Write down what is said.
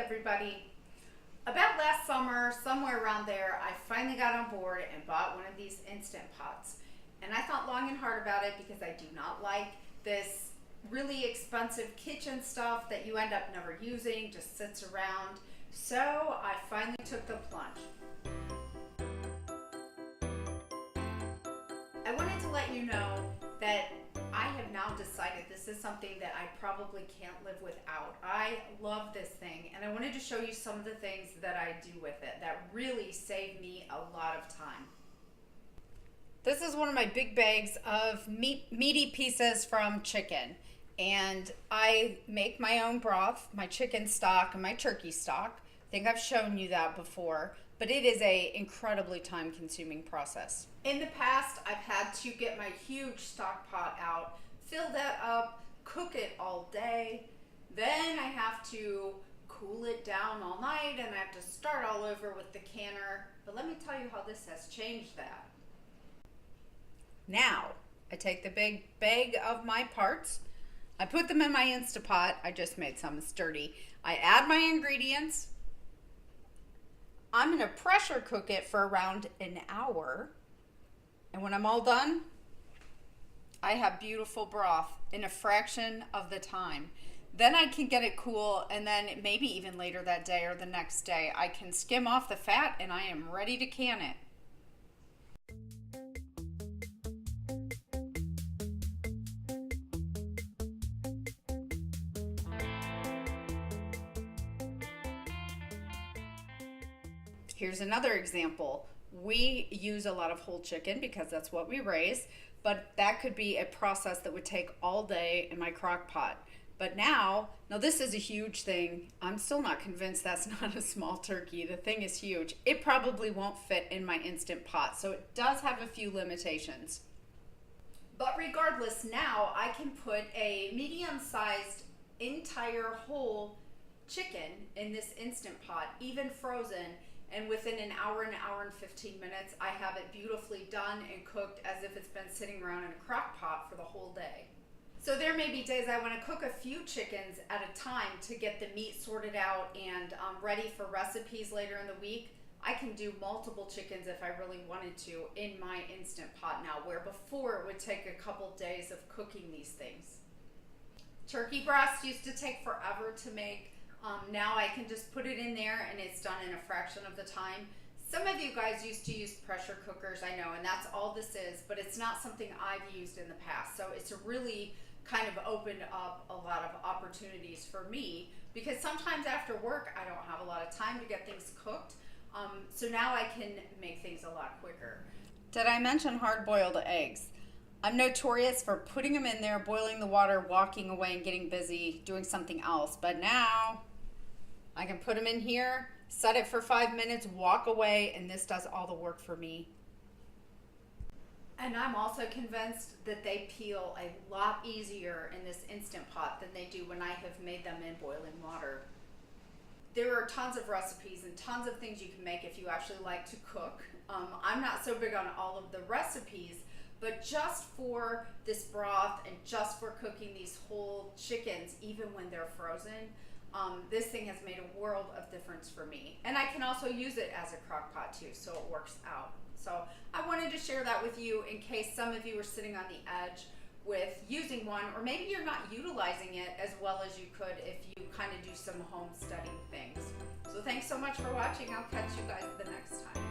everybody. About last summer, somewhere around there, I finally got on board and bought one of these Instant Pots. And I thought long and hard about it because I do not like this really expensive kitchen stuff that you end up never using, just sits around. So I finally took the plunge. I wanted to let you know that I have now decided this is something that I probably can't live without. I love this thing, and I wanted to show you some of the things that I do with it that really save me a lot of time. This is one of my big bags of meaty pieces from chicken, and I make my own broth, my chicken stock and my turkey stock. I think I've shown you that before, but it is a incredibly time-consuming process. In the past, I've had to get my huge stock pot out, fill that up, cook it all day. Then I have to cool it down all night, and I have to start all over with the canner. But let me tell you how this has changed that. Now, I take the big bag of my parts, I put them in my Instapot. I just made some, it's dirty. I add my ingredients. I'm gonna pressure cook it for around an hour. And when I'm all done, I have beautiful broth in a fraction of the time. Then I can get it cool, and then maybe even later that day or the next day, I can skim off the fat and I am ready to can it. Here's another example. We use a lot of whole chicken because that's what we raise, but that could be a process that would take all day in my crock pot. But now this is a huge thing. I'm still not convinced that's not a small turkey. The thing is huge. It probably won't fit in my Instant Pot, so it does have a few limitations. But regardless, now I can put a medium-sized entire whole chicken in this Instant Pot, even frozen, and within an hour and 15 minutes, I have it beautifully done and cooked as if it's been sitting around in a crock pot for the whole day. So there may be days I want to cook a few chickens at a time to get the meat sorted out and ready for recipes later in the week. I can do multiple chickens if I really wanted to in my Instant Pot now, where before it would take a couple days of cooking these things. Turkey breasts used to take forever to make. Now I can just put it in there and it's done in a fraction of the time. Some of you guys used to use pressure cookers, I know, and that's all this is, but it's not something I've used in the past. So it's really kind of opened up a lot of opportunities for me, because sometimes after work I don't have a lot of time to get things cooked. So now I can make things a lot quicker. Did I mention hard-boiled eggs? I'm notorious for putting them in there, boiling the water, walking away and getting busy doing something else. But now I can put them in here, set it for 5 minutes, walk away, and this does all the work for me. And I'm also convinced that they peel a lot easier in this Instant Pot than they do when I have made them in boiling water. There are tons of recipes and tons of things you can make if you actually like to cook. I'm not so big on all of the recipes, but just for this broth and just for cooking these whole chickens, even when they're frozen, this thing has made a world of difference for me. And I can also use it as a crock pot too, so it works out. So I wanted to share that with you in case some of you are sitting on the edge with using one, or maybe you're not utilizing it as well as you could if you kind of do some homesteading things. So thanks so much for watching. I'll catch you guys the next time.